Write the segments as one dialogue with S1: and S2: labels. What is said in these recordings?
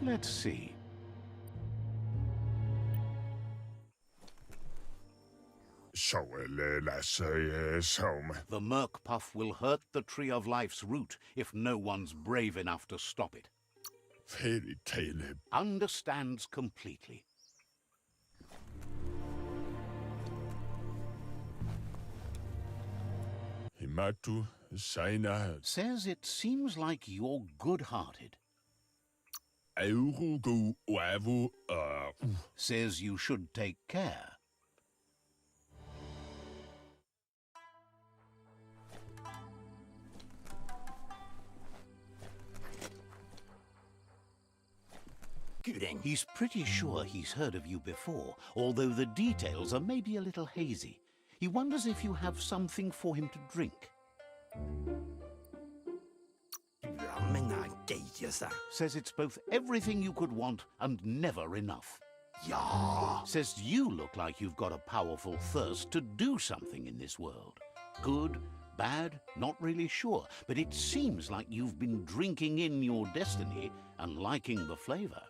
S1: Let's see. The Merc Puff will hurt the Tree of Life's root if no one's brave enough to stop it.
S2: Fairy tale.
S1: Understands completely.
S2: Himatu Saina
S1: Says it seems like you're good-hearted.
S2: Aurugu Wavu
S1: Says you should take care. He's pretty sure he's heard of you before, although the details are maybe a little hazy. He wonders if you have something for him to drink. Says it's both everything you could want and never enough. Says you look like you've got a powerful thirst to do something in this world. Good, bad, not really sure, but it seems like you've been drinking in your destiny and liking the flavor.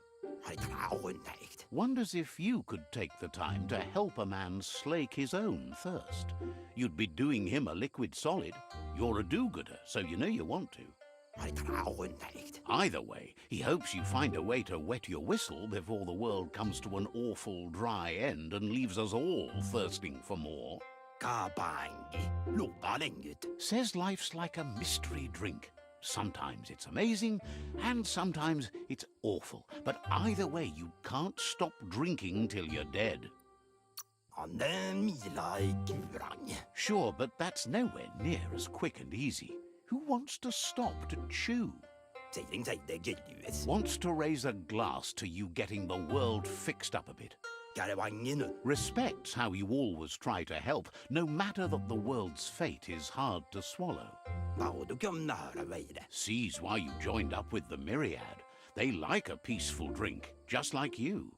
S1: Wonders if you could take the time to help a man slake his own thirst. You'd be doing him a liquid solid. You're a do-gooder, so you know you want to. Either way, he hopes you find a way to wet your whistle before the world comes to an awful dry end and leaves us all thirsting for more. Says life's like a mystery drink. Sometimes it's amazing, and sometimes it's awful. But either way, you can't stop drinking till you're dead. Sure, but that's nowhere near as quick and easy. Who wants to stop to chew? Wants to raise a glass to you getting the world fixed up a bit. Respects how you always try to help, no matter that the world's fate is hard to swallow. Sees why you joined up with the Myriad. They like a peaceful drink, just like you.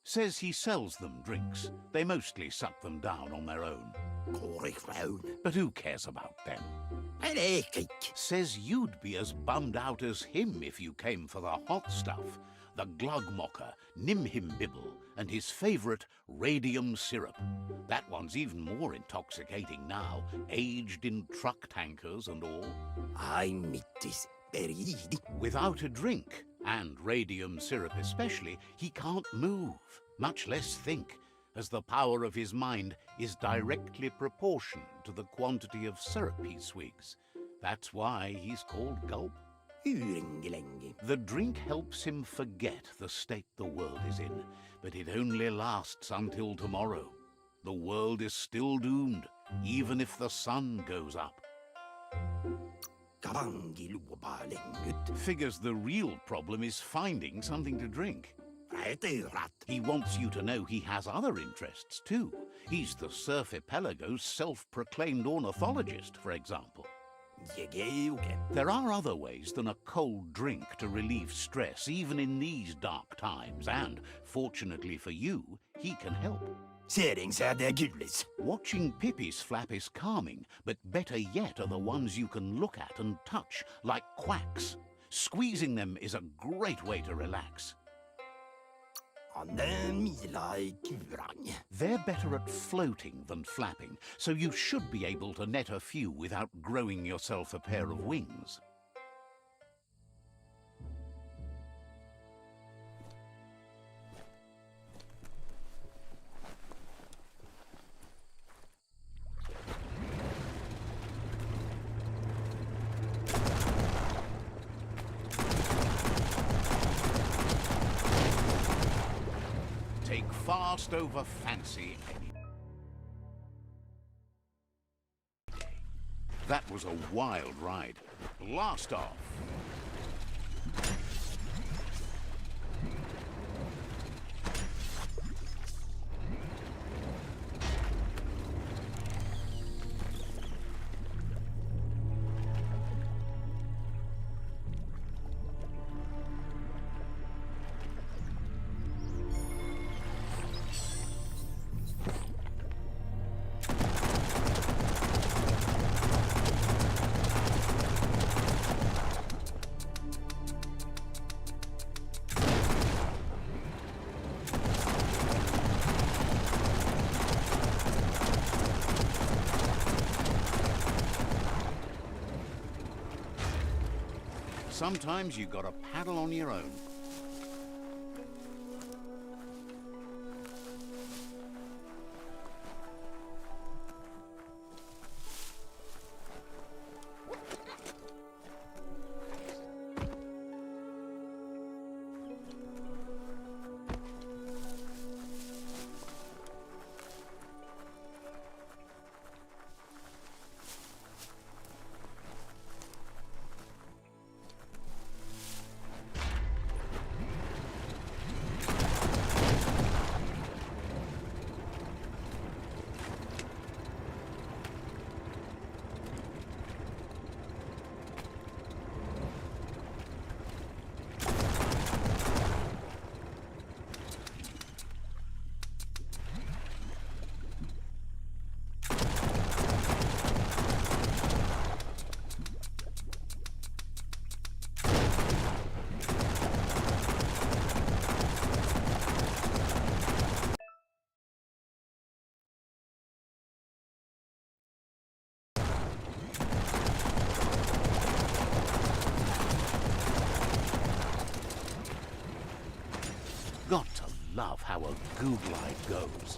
S1: Says he sells them drinks. They mostly suck them down on their own. But who cares about them? Says you'd be as bummed out as him if you came for the hot stuff. The Glugmocker, Nimhimbibble, and his favourite radium syrup. That one's even more intoxicating now, aged in truck tankers and all. Without a drink, and radium syrup especially, he can't move, much less think, as the power of his mind is directly proportioned to the quantity of syrup he swigs. That's why he's called Gulp. The drink helps him forget the state the world is in, but it only lasts until tomorrow. The world is still doomed, even if the sun goes up. Figures the real problem is finding something to drink. He wants you to know he has other interests too. He's the Surfipelago's self-proclaimed ornithologist, for example. There are other ways than a cold drink to relieve stress, even in these dark times, and, fortunately for you, he can help. Watching Pippi's flap is calming, but better yet are the ones you can look at and touch, like quacks. Squeezing them is a great way to relax. They're better at floating than flapping, so you should be able to net a few without growing yourself a pair of wings. Take fast over fancy any day. That was a wild ride. Blast off! sometimes you gotta paddle on your own. Got to love how a goo glide goes.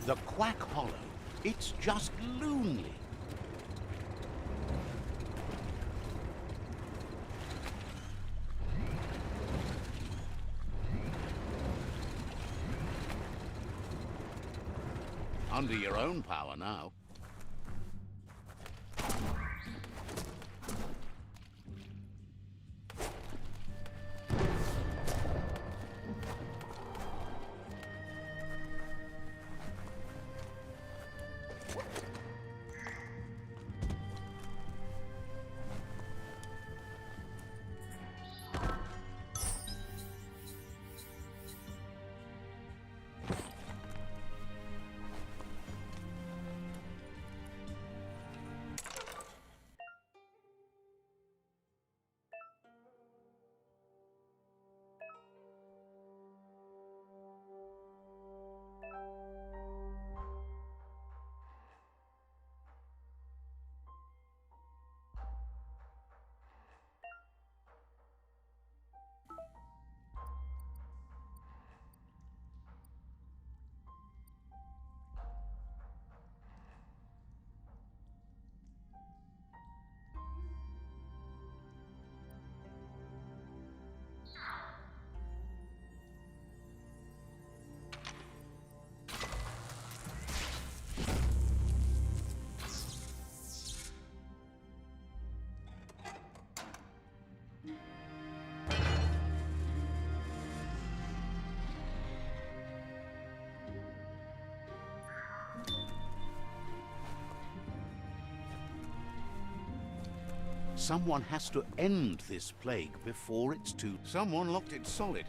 S1: The Quack Hollow, it's just lonely. Under your own power now. Someone has to end this plague before it's too... Someone locked it solid.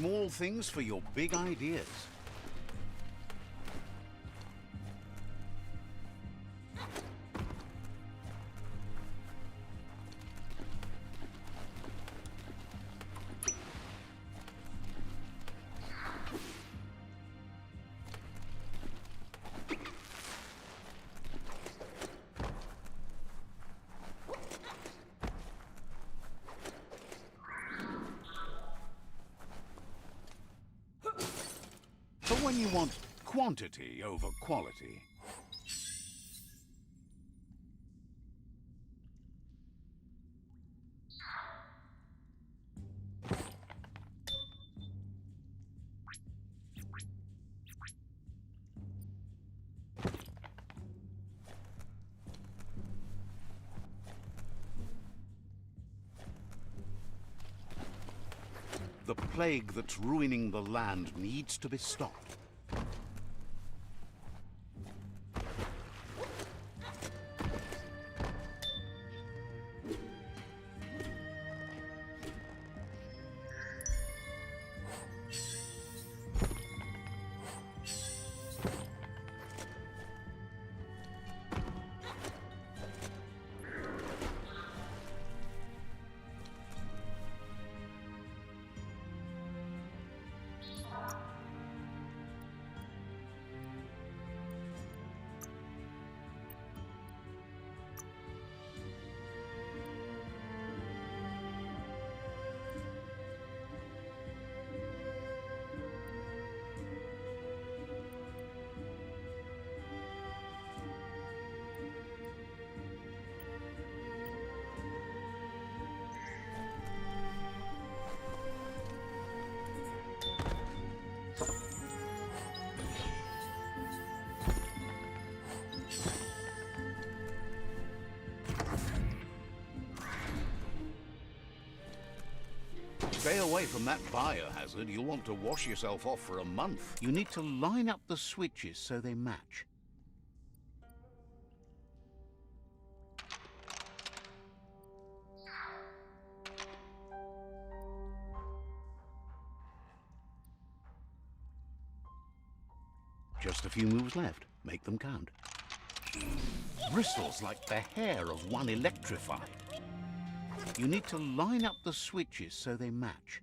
S1: Small things for your big ideas. But when you want quantity over quality, the plague that's ruining the land needs to be stopped. Stay away from that biohazard. You'll want to wash yourself off for a month. You need to line up the switches so they match. Just a few moves left. Make them count. Bristles like the hair of one electrified. You need to line up the switches so they match.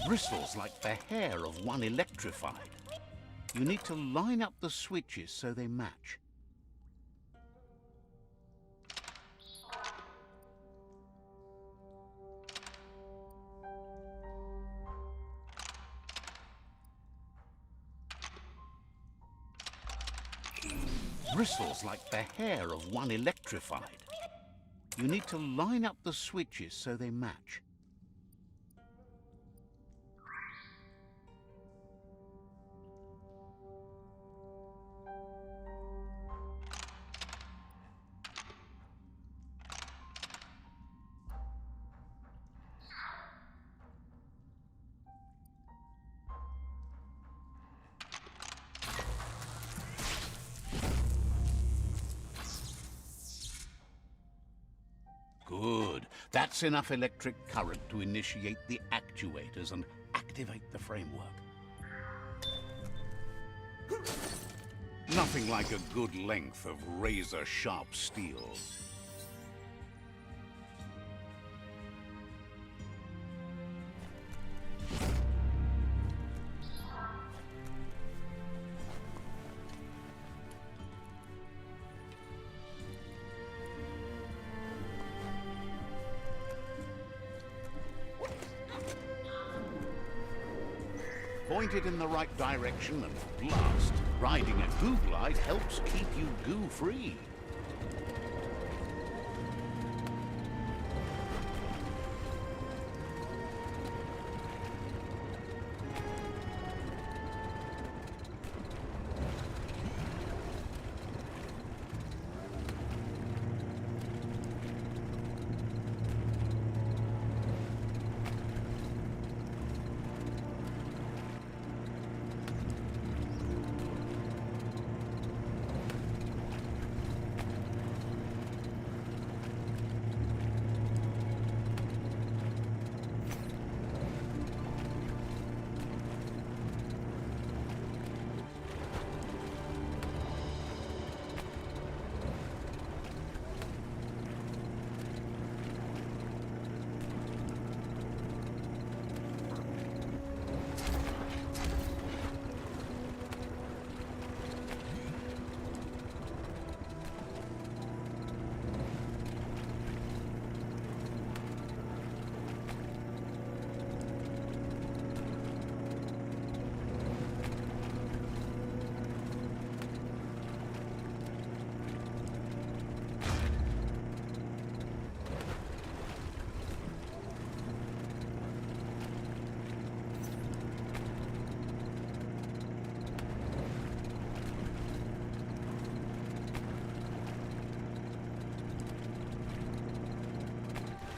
S1: Bristles like the hair of one electrified. You need to line up the switches so they match. Bristles like the hair of one electrified. You need to line up the switches so they match. Good. That's enough electric current to initiate the actuators and activate the framework. Nothing like a good length of razor-sharp steel. Point it in the right direction and blast. Riding a goo glide helps keep you goo-free.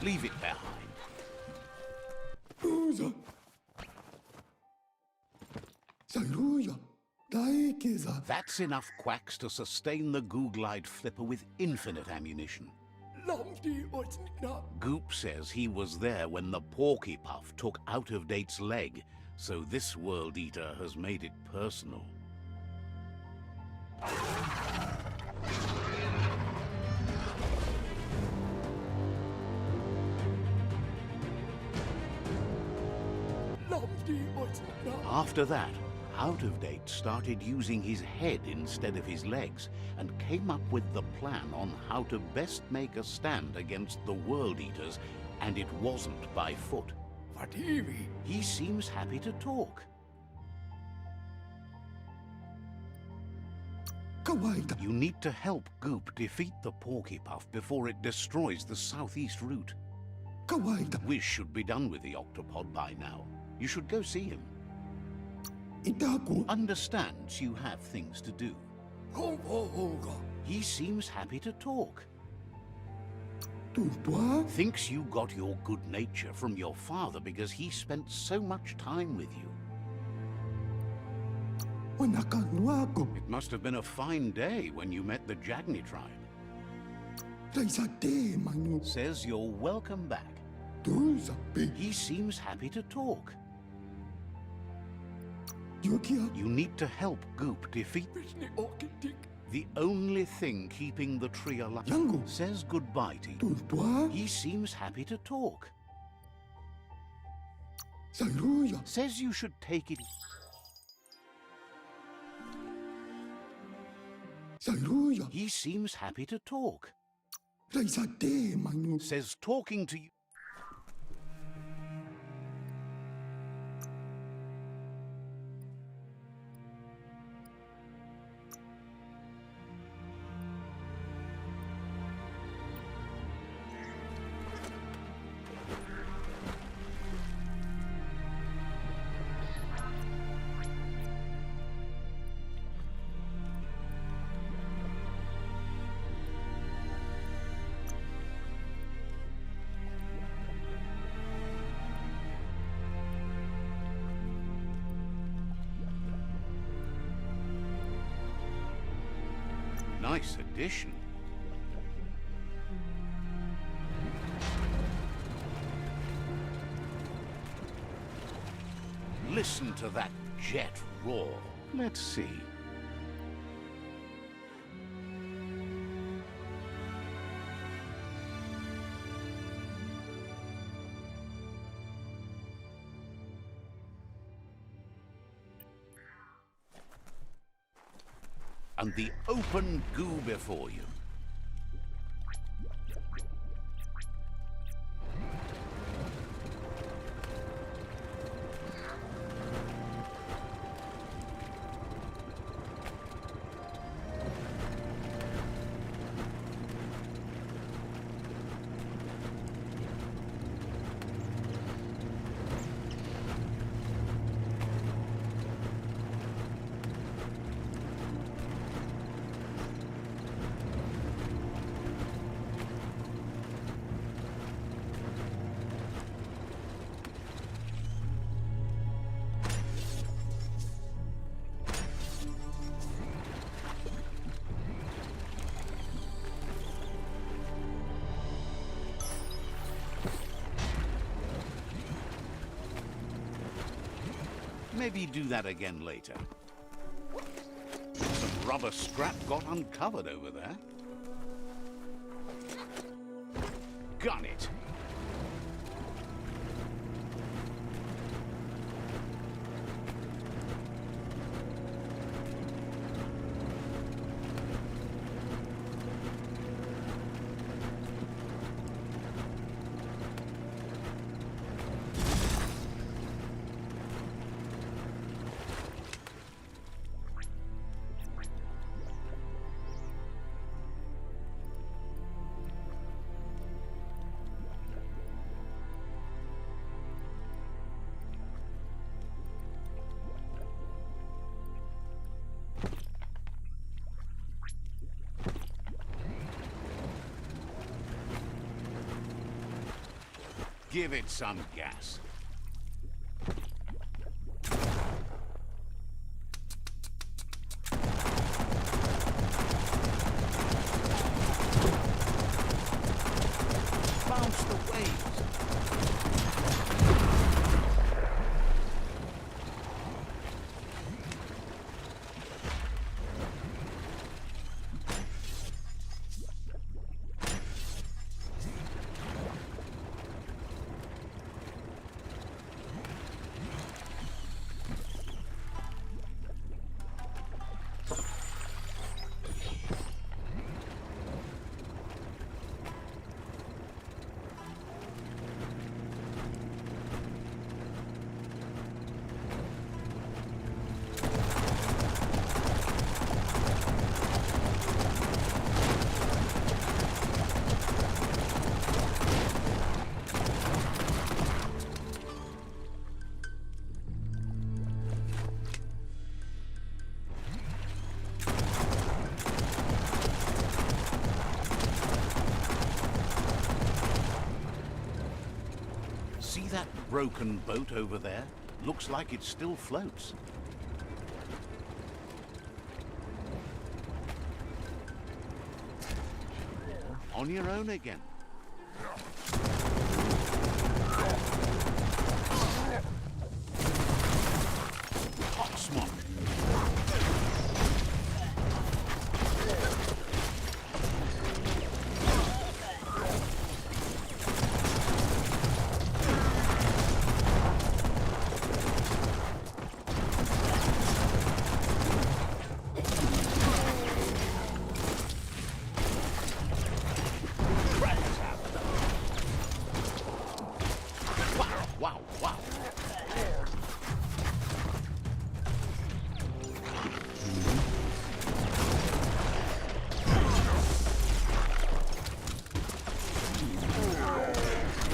S1: Leave it behind.
S3: Usa. Sairuya. Daikeza.
S1: That's enough quacks to sustain the Googlide flipper with infinite ammunition.
S3: Lamdi Otsna.
S1: Goop says he was there when the Porky Puff took Out-of-Date's leg, so this World Eater has made it personal.
S3: Lamdi Otsna.
S1: After that, Out-of-Date started using his head instead of his legs and came up with the plan on how to best make a stand against the World Eaters, and it wasn't by foot.
S3: Fativi.
S1: He seems happy to talk.
S3: Kawaida.
S1: You need to help Goop defeat the Porky Puff before it destroys the southeast route.
S3: Kawaida.
S1: Wish should be done with the octopod by now. You should go see him.
S3: Itaku.
S1: Understands you have things to do.
S3: Hoga.
S1: He seems happy to talk.
S3: Tupua.
S1: Thinks you got your good nature from your father because he spent so much time with you.
S3: Wanakanwago.
S1: It must have been a fine day when you met the Jagni tribe.
S3: Raisate manu.
S1: Says you're welcome back.
S3: Tuzapi.
S1: He seems happy to talk.
S3: Yukia.
S1: You need to help Goop defeat
S3: Vishni Orkidik.
S1: the only thing keeping the tree alive.
S3: Yango.
S1: Says goodbye to you.
S3: Tupua.
S1: He seems happy to talk.
S3: Sairuya.
S1: Says you should take it.
S3: Sairuya.
S1: He seems happy to talk.
S3: Raisate manu.
S1: Says talking to you. Nice addition. Listen to that jet roar. Let's see. And the open goo before you. Maybe do that again later. Some rubber scrap got uncovered over there. Got it. Give it some gas. Bounce the waves. See that broken boat over there? Looks like it still floats. On your own again. Hot smock. Wow, wow.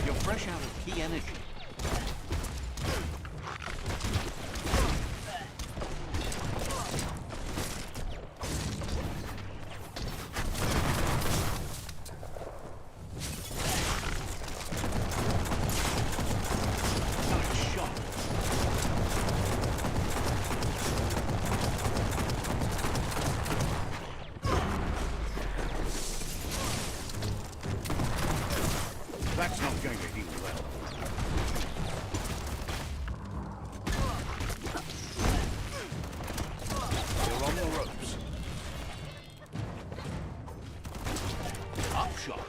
S1: You're fresh out of key energy. Nice shot. That's not going to heal well. You're on the ropes. Upshot.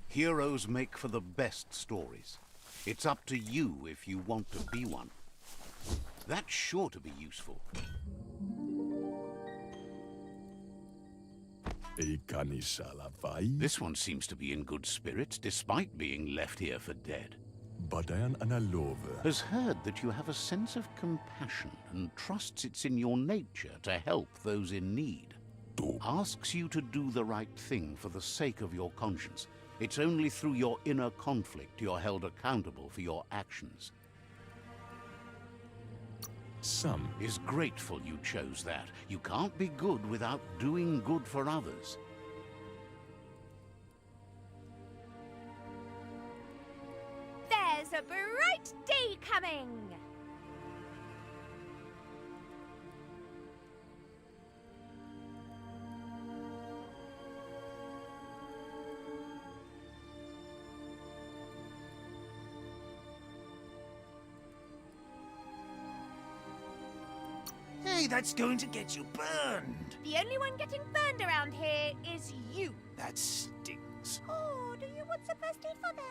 S1: Heroes make for the best stories. It's up to you if you want to be one. That's sure to be useful.
S2: Ei kanissa ala vai?
S1: This one seems to be in good spirits despite being left here for dead.
S2: Badayan analove.
S1: Has heard that you have a sense of compassion and trusts it's in your nature to help those in need.
S2: Tu.
S1: Asks you to do the right thing for the sake of your conscience. It's only through your inner conflict you're held accountable for your actions.
S2: Some.
S1: Is grateful you chose that. You can't be good without doing good for others.
S4: There's a bright day coming!
S5: Hey, that's going to get you burned.
S4: The only one getting burned around here is you.
S5: That stings.
S4: Oh, do you want some first aid for that?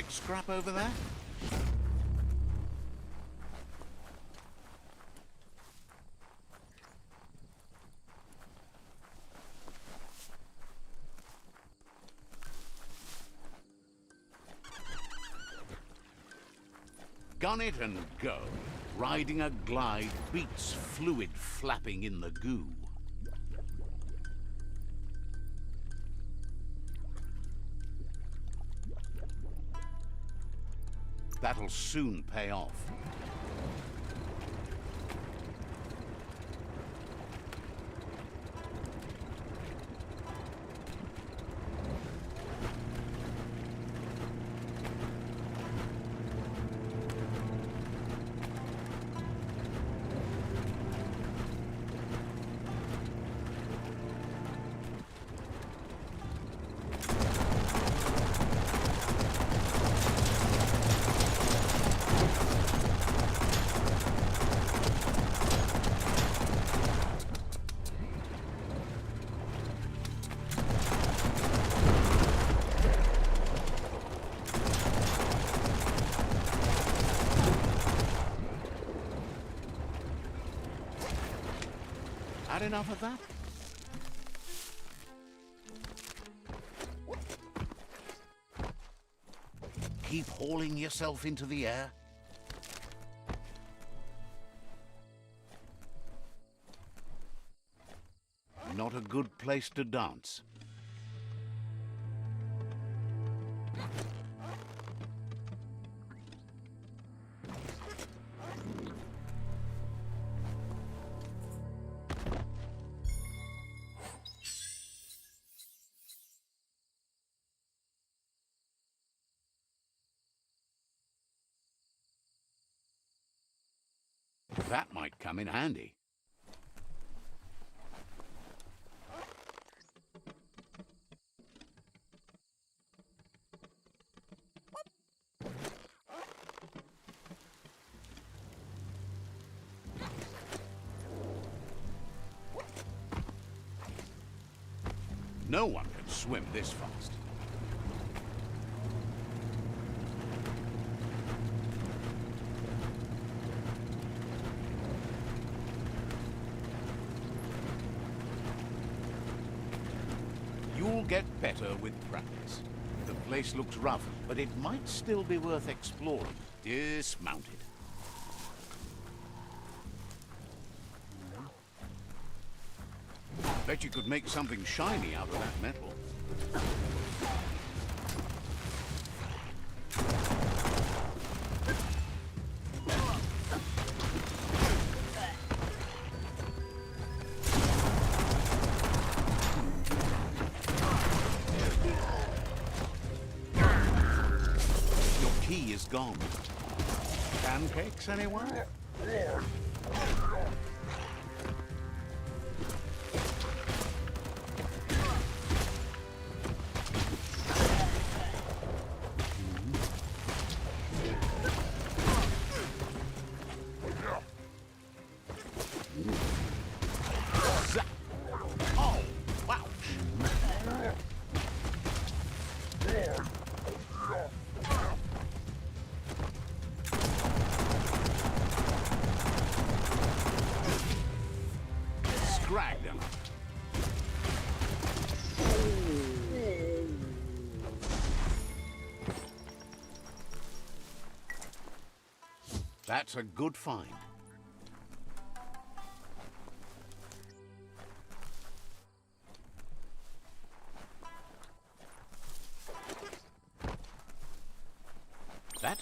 S1: big scrap over there? Gun it and go. Riding a glide beats fluid flapping in the goo. That'll soon pay off. Had enough of that? Keep hauling yourself into the air. Not a good place to dance. That might come in handy. No one can swim this fast. You'll get better with practice. The place looks rough, but it might still be worth exploring. Dismounted. Bet you could make something shiny out of that metal. Your key is gone. Pancakes, anyone? Oh, wow. Scragged him. That's a good find.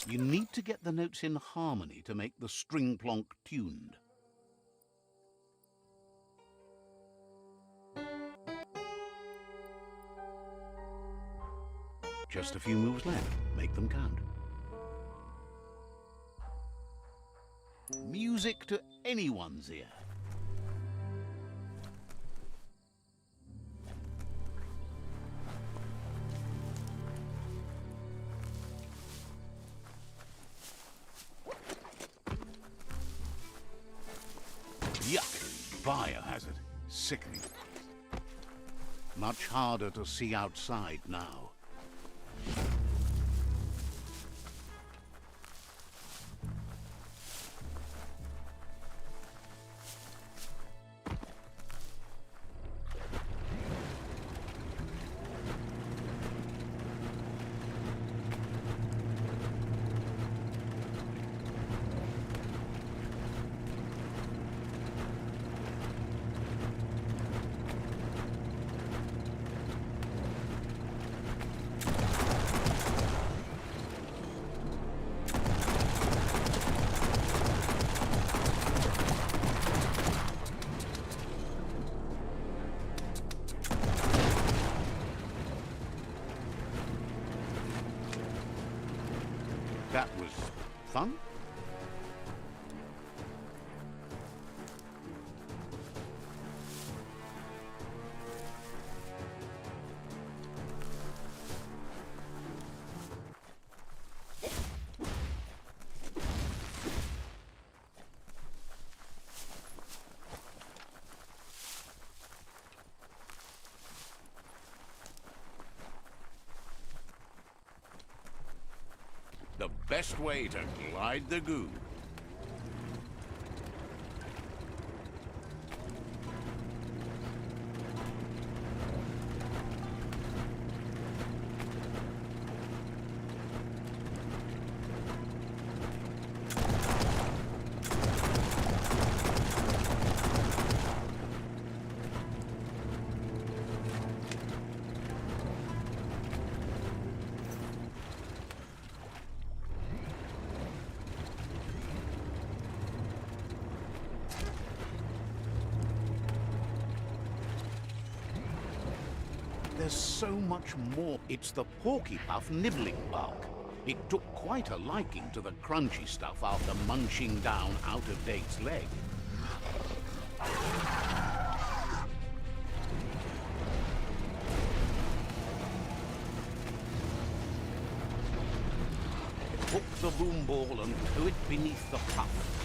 S1: You need to get the notes in harmony to make the string plonk tuned. Just a few moves left. Make them count. Music to anyone's ear. Yuck! Biohazard. Sickening. Much harder to see outside now. best way to glide the goo. There's so much more. It's the porcupine nibbling bug. It took quite a liking to the crunchy stuff after munching down out-of-date's leg. Hook the boom ball and throw it beneath the puff.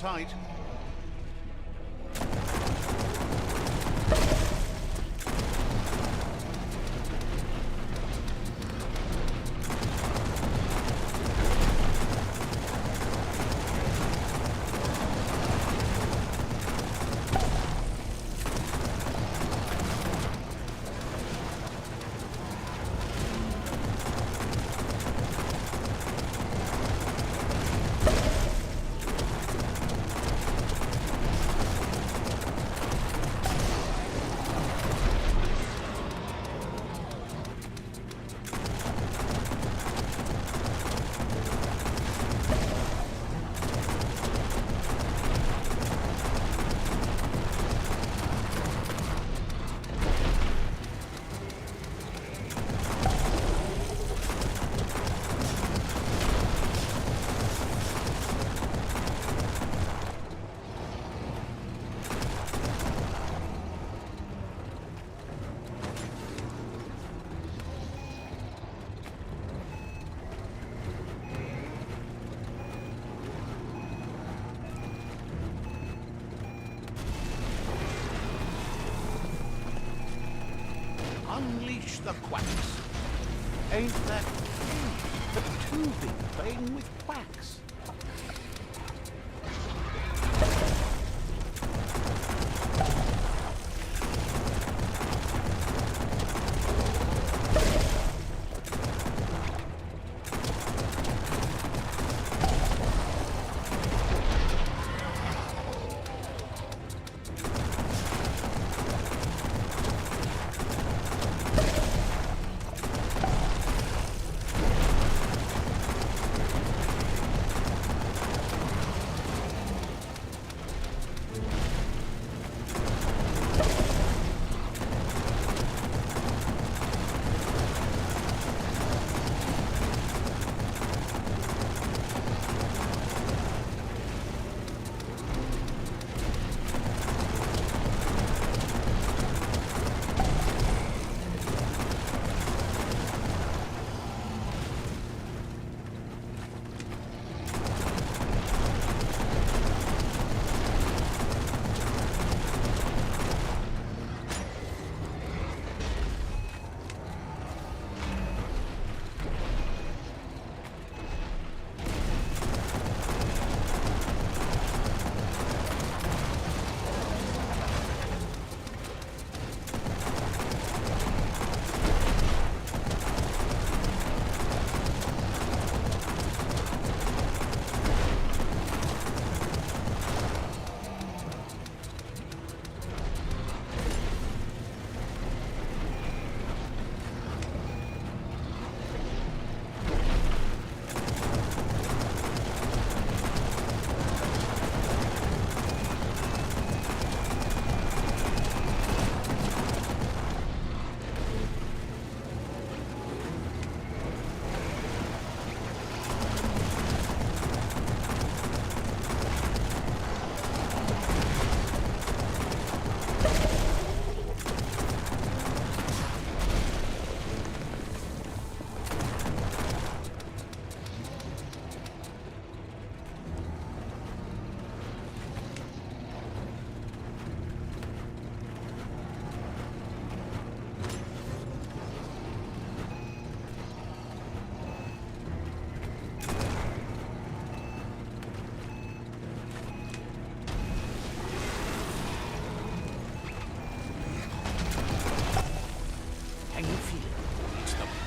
S1: Tight. the quacks. Ain't that the tubing playing with quacks?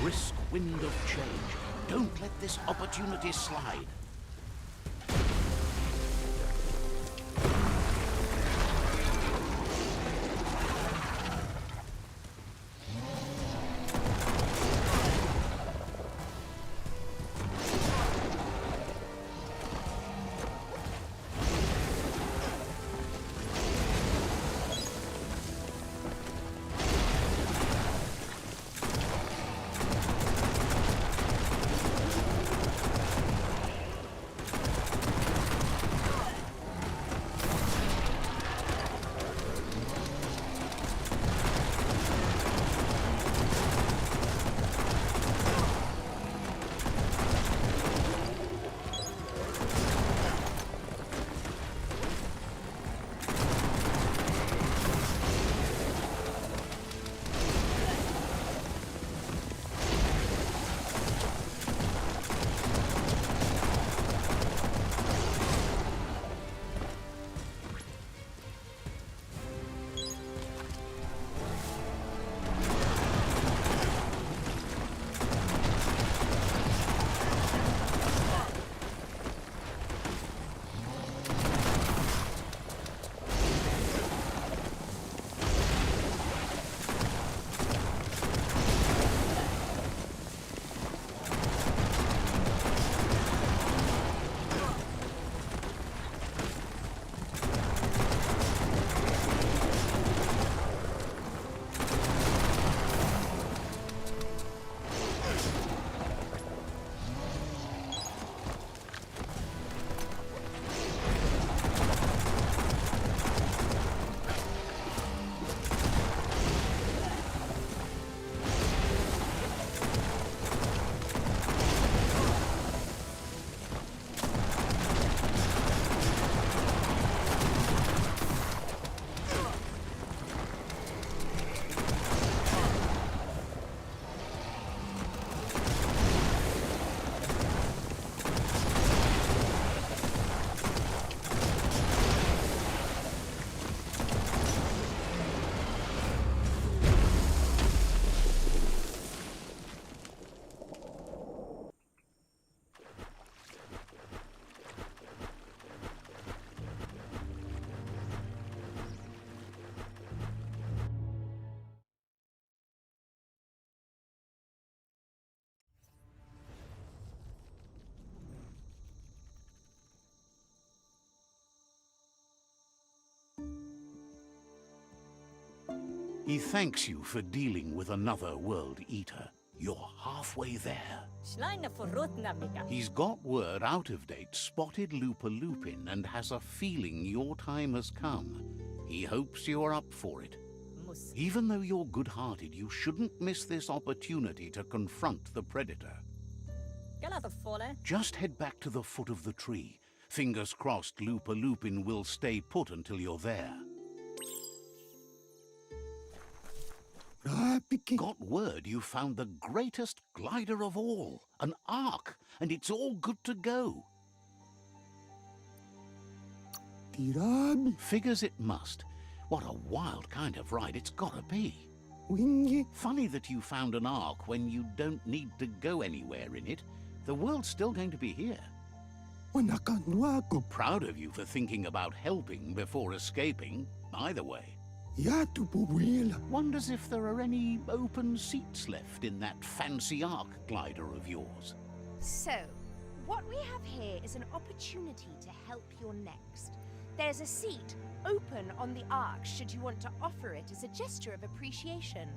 S1: Brisk wind of change. Don't let this opportunity slide. He thanks you for dealing with another world eater. You're halfway there. He's got word Out of Date spotted Lupa Lupin and has a feeling your time has come. He hopes you're up for it. Even though you're good-hearted, you shouldn't miss this opportunity to confront the predator. Just head back to the foot of the tree. Fingers crossed Lupa Lupin will stay put until you're there. Got word you found the greatest glider of all, an Ark, and it's all good to go. Figures it must. What a wild kind of ride it's gotta be. Funny that you found an Ark when you don't need to go anywhere in it. The world's still going to be here. Proud of you for thinking about helping before escaping, either way. Wonders if there are any open seats left in that fancy Ark glider of yours.
S4: So, what we have here is an opportunity to help your next. There's a seat open on the Ark should you want to offer it as a gesture of appreciation.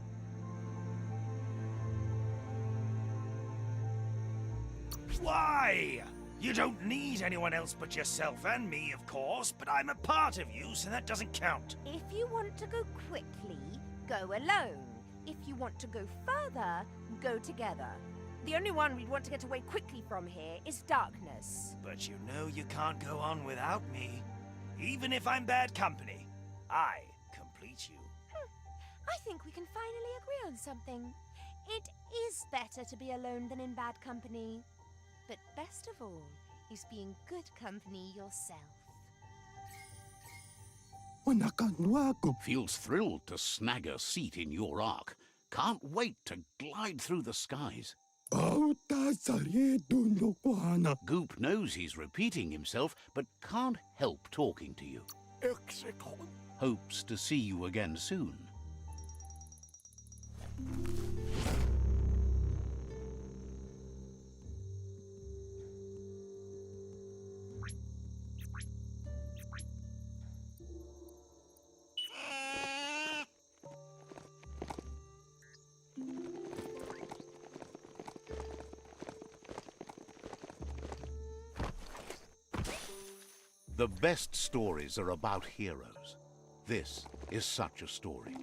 S5: Why? You don't need anyone else but yourself and me, of course, but I'm a part of you, so that doesn't count.
S4: If you want to go quickly, go alone. If you want to go further, go together. The only one we'd want to get away quickly from here is darkness.
S5: But you know you can't go on without me. Even if I'm bad company, I complete you.
S4: I think we can finally agree on something. It is better to be alone than in bad company. But best of all is being good company yourself.
S1: Feels thrilled to snag a seat in your Ark. Can't wait to glide through the skies. Goop knows he's repeating himself, but can't help talking to you. Hopes to see you again soon. The best stories are about heroes. This is such a story.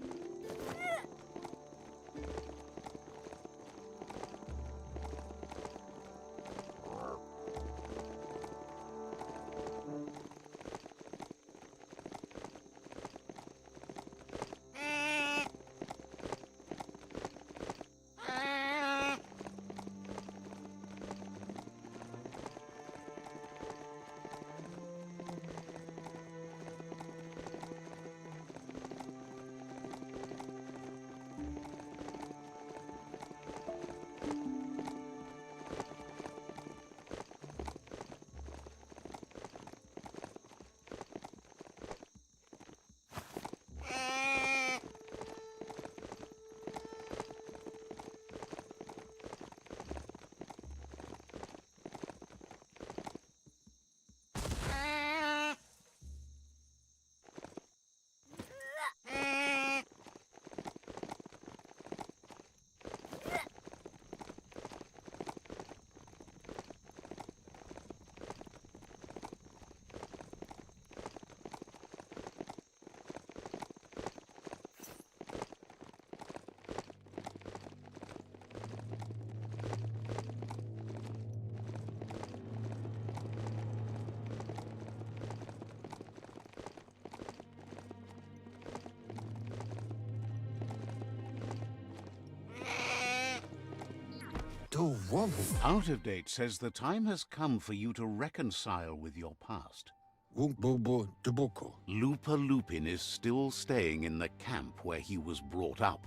S1: Out of Date says the time has come for you to reconcile with your past. Lupa Lupin is still staying in the camp where he was brought up.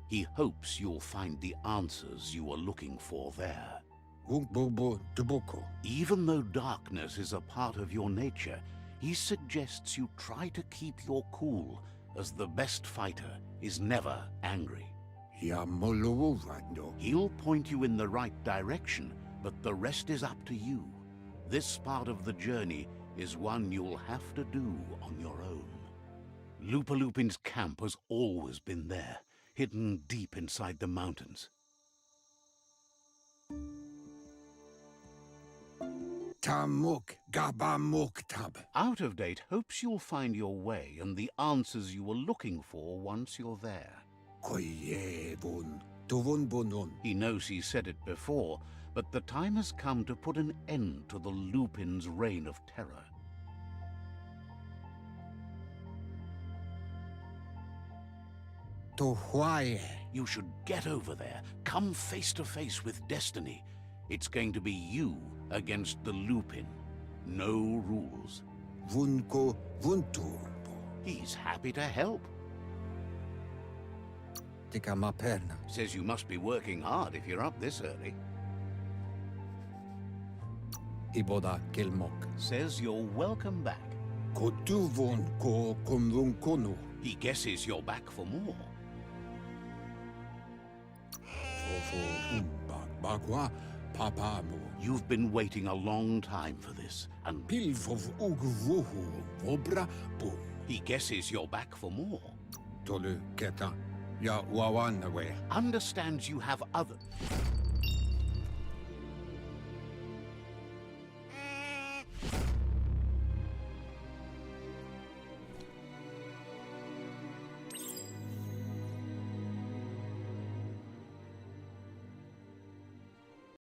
S1: He hopes you'll find the answers you are looking for there. Even though darkness is a part of your nature, he suggests you try to keep your cool, as the best fighter is never angry. He'll point you in the right direction, but the rest is up to you. This part of the journey is one you'll have to do on your own. Lupin's camp has always been there, hidden deep inside the mountains.
S3: Tamuk Gabamuktab.
S1: Out of Date hopes you'll find your way and the answers you were looking for once you're there.
S3: Koyevun. Tuvun bunun.
S1: He knows he said it before, but the time has come to put an end to the Lupin's reign of terror.
S3: To Huaye.
S1: You should get over there, come face to face with destiny. It's going to be you against the Lupin. No rules.
S3: Vunko Vunturbo.
S1: He's happy to help.
S3: Tika maperna.
S1: Says you must be working hard if you're up this early.
S3: Iboda Kilmok.
S1: Says you're welcome back.
S3: Kotuvon ko kumrunkonu.
S1: He guesses you're back for more.
S3: Fofo umbak bagwa papamu.
S1: You've been waiting a long time for this, and
S3: Pilfov ugvuhu vobra bum.
S1: he guesses you're back for more.
S3: Tolu keta. Ya wawanawe.
S1: Understands you have other...